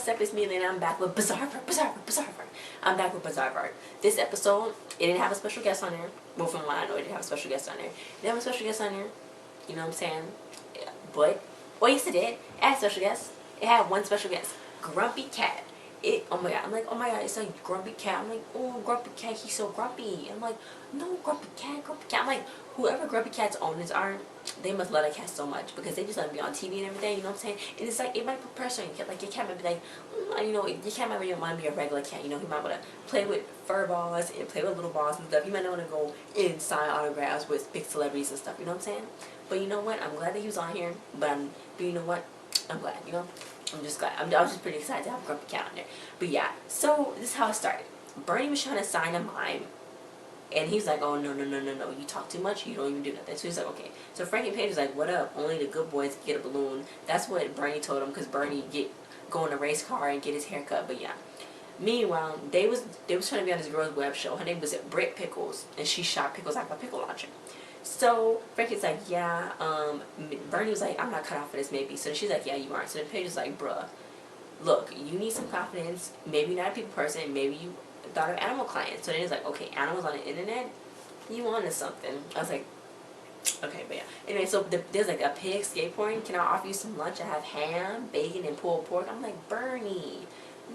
what's up? It's Mila and I'm back with Bizaardvark. I'm back with Bizaardvark. This episode, it didn't have a special guest on there. Well, from what I know, it didn't have a special guest on there. It didn't have a special guest on there. You know what I'm saying? Yeah. But, well, yes it did. It had a special guest. It had one special guest. Grumpy Cat. Oh my god. I'm like, oh my god, it's like Grumpy Cat. I'm like, oh, Grumpy Cat, he's so grumpy. I'm like, no, Grumpy Cat. I'm like, whoever Grumpy Cat's owners are, they must love that cat so much because they just let him be on TV and everything, you know what I'm saying? And it's like, it might put pressure on your cat. Like, your cat might be like, you know, your cat might want to be a regular cat, you know? He might want to play with fur balls and play with little balls and stuff. He might not want to go and sign autographs with big celebrities and stuff, you know what I'm saying? But you know what? I'm glad that he was on here, but you know what? I'm glad, you know? I'm just glad. I was just pretty excited to have a Grumpy Cat on there. But yeah, so this is how it started. Bernie was trying to sign a mime. And he's like, oh, no, you talk too much, you don't even do nothing. So he's like, okay. So Frankie Page was like, what up? Only the good boys get a balloon. That's what Bernie told him, because Bernie go in a race car and get his hair cut. But yeah. Meanwhile, they was trying to be on this girl's web show. Her name was Britt Pickles, and she shot pickles out of a pickle launcher. So Frankie's like, yeah, Bernie was like, I'm not cut out for this, maybe. So she's like, yeah, you aren't. So then Paige was like, bruh, look, you need some confidence. Maybe you're not a people person. Maybe you thought of animal clients. So then he's like, okay, animals on the internet, you wanted something. I was like, okay, but yeah. Anyway, so there's like a pig skateboarding. Can I offer you some lunch? I have ham, bacon, and pulled pork. I'm like, Bernie,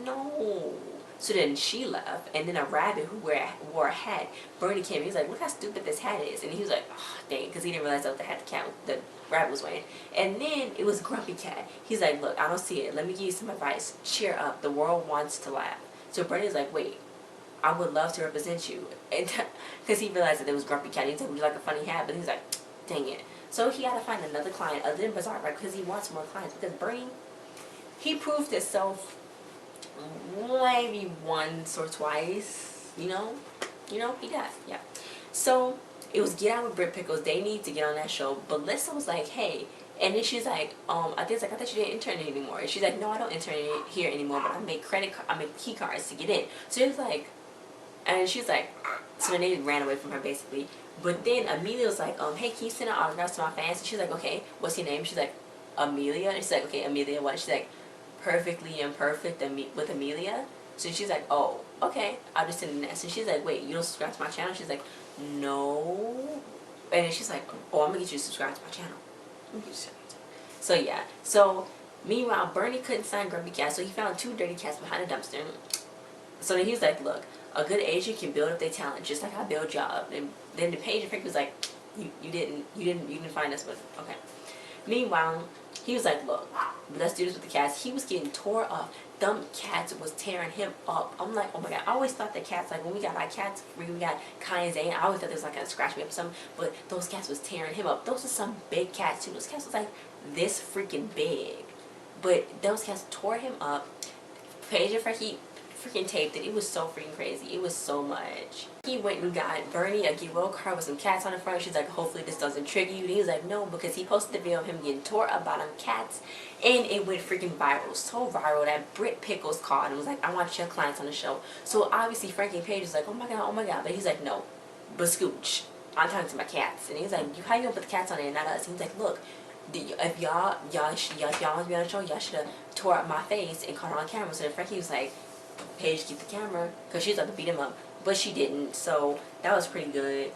no. So then she left, and then a rabbit who wore a hat. Bernie came. He was like, look how stupid this hat is. And he was like, oh, dang, because he didn't realize that was the hat the rabbit was wearing. And then it was Grumpy Cat. He's like, look, I don't see it. Let me give you some advice. Cheer up. The world wants to laugh. So Bernie's like, wait, I would love to represent you. And because he realized that it was Grumpy Cat. He's like, would you like a funny hat? But he's like, dang it. So he got to find another client other than Bizaardvark because he wants more clients. Because Bernie, he proved himself maybe once or twice, you know, he does, yeah. So it was Get Out with Britt Pickles. They need to get on that show. But Lissa was like, hey, and then she's like, I thought you didn't intern anymore. And she's like, no, I don't intern here anymore, but I make key cards to get in. So it was like, and she's like, so then they ran away from her basically. But then Amelia was like, hey, can you send an autographs to my fans? And she's like, okay, what's your name? She's like, Amelia. And she's like, okay, Amelia what? She's like, Perfectly Imperfect with Amelia. So she's like, oh, okay, I'll just send that. So she's like, wait, you don't subscribe to my channel? She's like, no. And then she's like, oh, I'm gonna get you to subscribe to my channel. So yeah. So meanwhile, Bernie couldn't sign Grumpy Cat, so he found two dirty cats behind a dumpster. So then he was like, look, a good agent can build up their talent just like I build job. And then the page and Frank was like, you didn't find us, but okay. Meanwhile, he was like, look, let's do this with the cats. He was getting tore up. Them cats was tearing him up. I'm like, oh my god. I always thought that cats, like when we got our cats free, we got Kai and Zane, I always thought they was like gonna scratch me up or something. But those cats was tearing him up. Those are some big cats too. Those cats was like this freaking big. But those cats tore him up. Paige and Frankie freaking taped it. It was so freaking crazy. It was so much. He went and got Bernie a Giro card with some cats on the front. She's like, hopefully this doesn't trigger you. And he was like, no, because he posted the video of him getting tore up by them cats. And it went freaking viral. So viral that Britt Pickles called and was like, I want your clients on the show. So obviously Frankie Page was like, oh my god. But he's like, no, but Scooch, I'm talking to my cats. And he was like, how you gonna put the cats on there and not us? And he's like, look, if y'all want to be on the show, y'all should have tore up my face and caught it on camera. So then Frankie was like, Paige, keep the camera, because she was about to beat him up, but she didn't. So that was pretty good.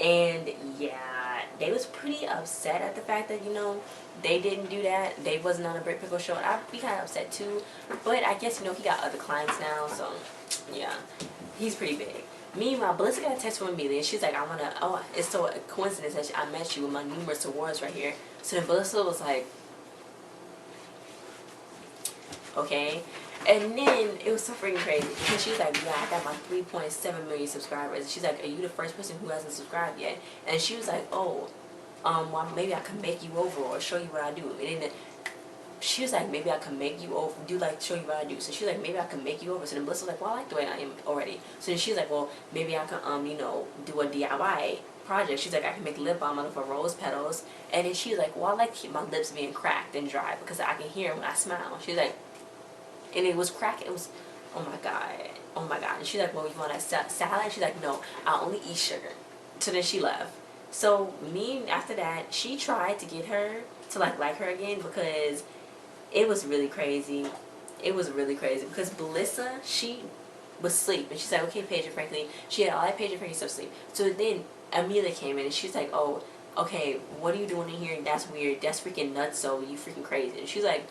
And yeah, they was pretty upset at the fact that, you know, they didn't do that. They wasn't on a Britt Pickle show, and I'd be kind of upset too. But I guess, you know, he got other clients now, so yeah, he's pretty big. Meanwhile, Melissa got a text from Mila, and she's like, it's so a coincidence that I met you with my numerous awards right here. So then Melissa was like, okay. And then it was so freaking crazy because she was like, yeah, I got my 3.7 million subscribers. She's like, are you the first person who hasn't subscribed yet? And she was like, oh, well, maybe I can make you over or show you what I do. And then she was like, maybe I can make you over, show you what I do. So she was like, maybe I can make you over. So then Melissa was like, well, I like the way I am already. So then she's like, well, maybe I can, you know, do a DIY project. She's like, I can make lip balm out of rose petals. And then she was like, well, I like to keep my lips being cracked and dry because I can hear when I smile. She's like, and it was crack. It was, oh my god. And she's like, well, you want a salad? She's like, no, I only eat sugar. So then she left. So after that, she tried to get her to like her again because it was really crazy. It was really crazy because Belissa, she was asleep and she's like, okay, Paige and Frankie. She had all that Paige and Frankie stuff asleep. So then Amelia came in and she's like, oh, okay, what are you doing in here? That's weird. That's freaking nuts. So you freaking crazy. And she's like,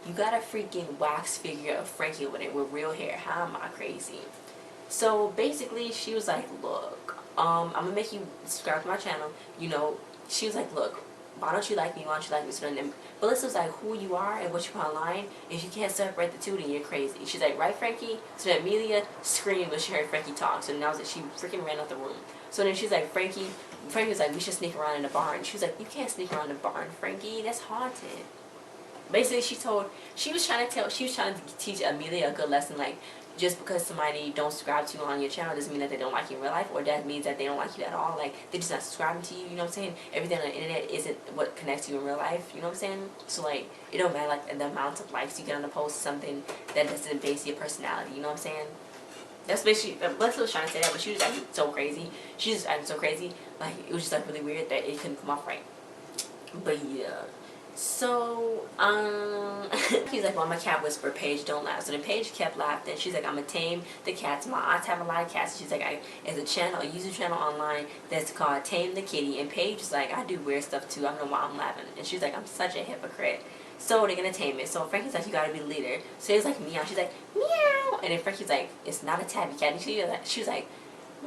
you got a freaking wax figure of Frankie with it with real hair. How am I crazy? So basically, she was like, look, I'm gonna make you subscribe to my channel. You know, she was like, look, why don't you like me? Why don't you like me? So then Melissa was like, who you are and what you put online. If you can't separate the two, then you're crazy. She's like, right, Frankie? So then Amelia screamed when she heard Frankie talk. So then that was it. She freaking ran out the room. So then she's like, Frankie was like, we should sneak around in the barn. She was like, you can't sneak around the barn, Frankie. That's haunted. Basically, she was trying to teach Amelia a good lesson, like, just because somebody don't subscribe to you on your channel doesn't mean that they don't like you in real life, or that means that they don't like you at all. Like, they're just not subscribing to you, you know what I'm saying? Everything on the internet isn't what connects you in real life, you know what I'm saying? So, like, it don't matter, like, the amount of likes you get on the post, something that doesn't base your personality, you know what I'm saying? That's basically, Leslie was trying to say that, but she was acting so crazy. She was acting so crazy, like, it was just, like, really weird that it couldn't come off right. But, yeah. So, he's like, well, my cat whispered, Paige, don't laugh. So then Paige kept laughing. She's like, I'm going to tame the cats. My aunts have a lot of cats. She's like, there's a YouTube channel online that's called Tame the Kitty. And Paige is like, I do weird stuff too. I don't know why I'm laughing. And she's like, I'm such a hypocrite. So they're going to tame it. So Frankie's like, you got to be the leader. So he's like, meow. She's like, meow. And then Frankie's like, it's not a tabby cat. And she was like,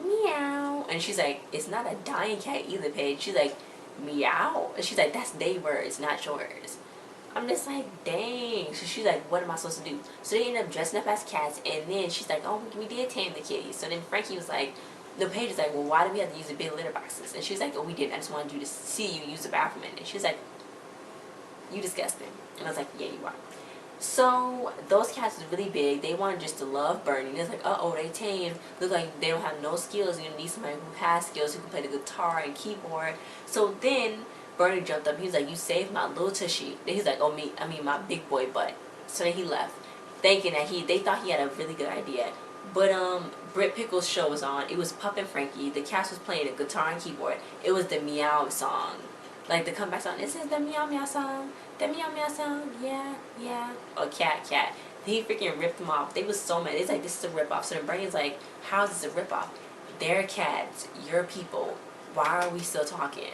meow. And she's like, it's not a dying cat either, Paige. She's like, meow. And she's like, that's their words, not yours. I'm just like, dang. So she's like, what am I supposed to do? So they end up dressing up as cats, and then she's like, oh, we did tame the kitty. So then Frankie was like, the Paige is like, well, why do we have to use the big litter boxes? And she's like, oh, we didn't. I just wanted you to see you use the bathroom. And she's like, you disgusting. And I was like, yeah, you are. So those cats was really big. They wanted just to love Bernie. It's like, uh-oh, they tame. Look like they don't have no skills. You're going to need somebody who has skills, who can play the guitar and keyboard. So then Bernie jumped up. He was like, you saved my little tushy. Then he's like, oh, my big boy butt. So then he left, thinking that they thought he had a really good idea. But Britt Pickles' show was on. It was Pup and Frankie. The cats was playing the guitar and keyboard. It was the meow song. Like the comeback song. This is the meow meow song. The meow meow song. Yeah, yeah. Oh, cat. He freaking ripped them off. They was so mad. It's like, this is a ripoff. So then Bernie's like, how is this a ripoff? They're cats. You're people. Why are we still talking?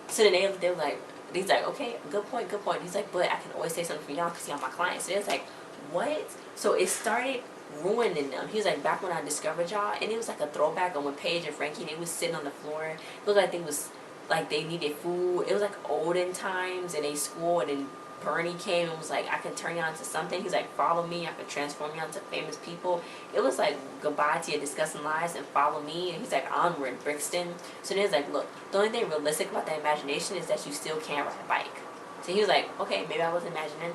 So then they were like, he's like, okay, good point. He's like, but I can always say something for y'all because y'all my clients. So it's like, what? So it started ruining them. He was like, back when I discovered y'all, and it was like a throwback on when Paige and Frankie, they was sitting on the floor. It looked like they needed food. It was like olden times in a school, and then Bernie came and was like, I can turn you on to something. He's like, follow me. I can transform you onto famous people. It was like, goodbye to your disgusting lies and follow me. And he's like, onward, Brixton. So then he's like, look, the only thing realistic about that imagination is that you still can't ride a bike. So he was like, okay, maybe I was imagining.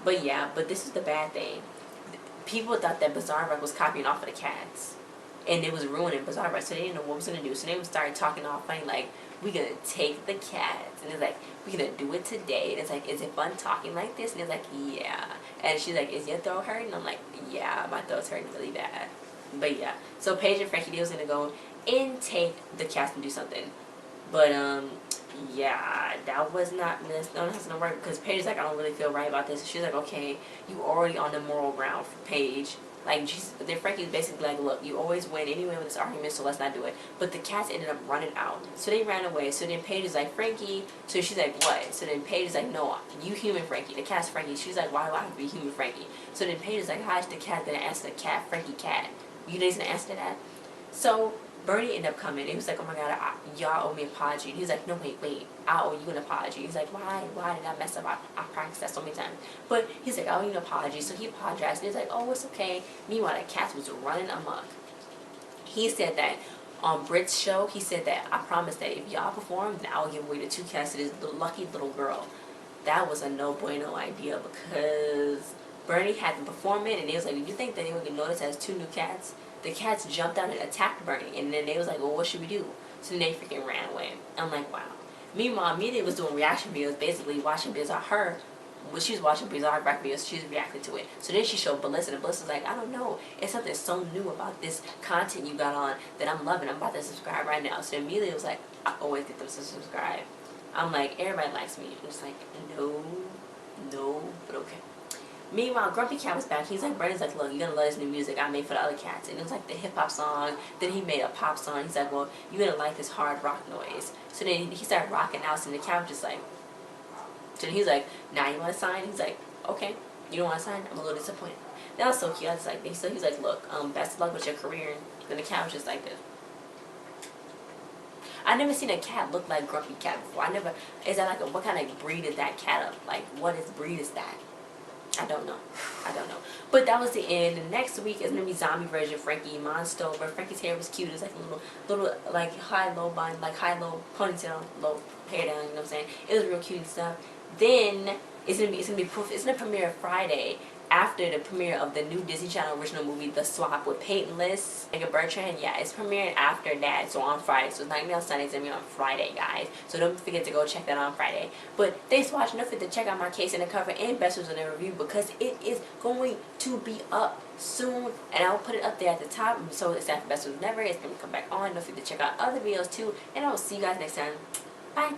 But yeah, but this is the bad thing. People thought that Bizaardvark was copying off of the cats. And it was ruining Bizaardvark. So they didn't know what was going to do. So they would start talking all funny like, we're going to take the cats. And it's like, we're going to do it today. And it's like, is it fun talking like this? And it's like, yeah. And she's like, is your throat hurting? And I'm like, yeah, my throat's hurting really bad. But yeah. So Paige and Frankie, they was going to go and take the cats and do something. But, yeah, that was not going to work. Because Paige's like, I don't really feel right about this. And she's like, okay, you already on the moral ground for Paige. Like, then Frankie's basically like, look, you always win anyway with this argument, so let's not do it. But the cats ended up running out. So they ran away. So then Paige is like, Frankie. So she's like, what? So then Paige is like, no, you human Frankie. The cat's Frankie. She's like, why do I have to be human Frankie? So then Paige is like, how is the cat going to answer the cat, Frankie cat? You guys going to answer that? So Bernie ended up coming. He was like, oh my God, y'all owe me an apology. And he was like, no, wait, I owe you an apology. He's like, why did I mess up? I practiced that so many times. But he's like, I owe you an apology. So he apologized. And he's like, oh, it's okay. Meanwhile, the cat was running amok. He said that on Britt's show, he said that, I promise that if y'all perform, then I'll give away the 2 cats to this lucky little girl. That was a no bueno idea because Bernie had to perform it. And he was like, do you think that they would get noticed as 2 new cats? The cats jumped out and attacked Bernie, and then they was like, well, what should we do? So then they freaking ran away. I'm like, wow. Meanwhile, Mila was doing reaction videos, basically watching Bizaardvark. When she was watching Bizaardvark videos, she was reacting to it. So then she showed Belissa, and Belissa's like, I don't know. It's something so new about this content you got on that I'm loving. I'm about to subscribe right now. So then Mila was like, I always get them to subscribe. I'm like, everybody likes me. I'm just like, no, but okay. Meanwhile, Grumpy Cat was back. He's like, Brandon's like, look, you're gonna love this new music I made for the other cats. And it was like the hip hop song. Then he made a pop song. He's like, well, you're gonna like this hard rock noise. So then he started rocking out, and the cat was just like, so he's like, now you want to sign? He's like, okay. You don't want to sign? I'm a little disappointed. That was so cute. I was like, so he's like, look, best of luck with your career. And then the cat was just like this. I never seen a cat look like Grumpy Cat before. Is that like what kind of breed is that cat of? Like, what breed is that? I don't know. But that was the end. And next week is gonna be zombie version Frankie Monster. But Frankie's hair was cute. It's like a little like high low bun, like high low ponytail, low hair down. You know what I'm saying? It was real cute and stuff. Then it's gonna premiere Friday after the premiere of the new Disney Channel original movie The Swap with Peyton List and Bertrand. Yeah, it's premiering after that, so on Friday. So it's not gonna be on Sunday, it's gonna be on Friday, guys. So don't forget to go check that on Friday. But thanks for watching. Don't forget to check out my case in the cover and best results in the review, because it is going to be up soon, and I'll put it up there at the top. So it's after best results never. It's gonna come back on. Don't forget to check out other videos too, and I will see you guys next time. Bye.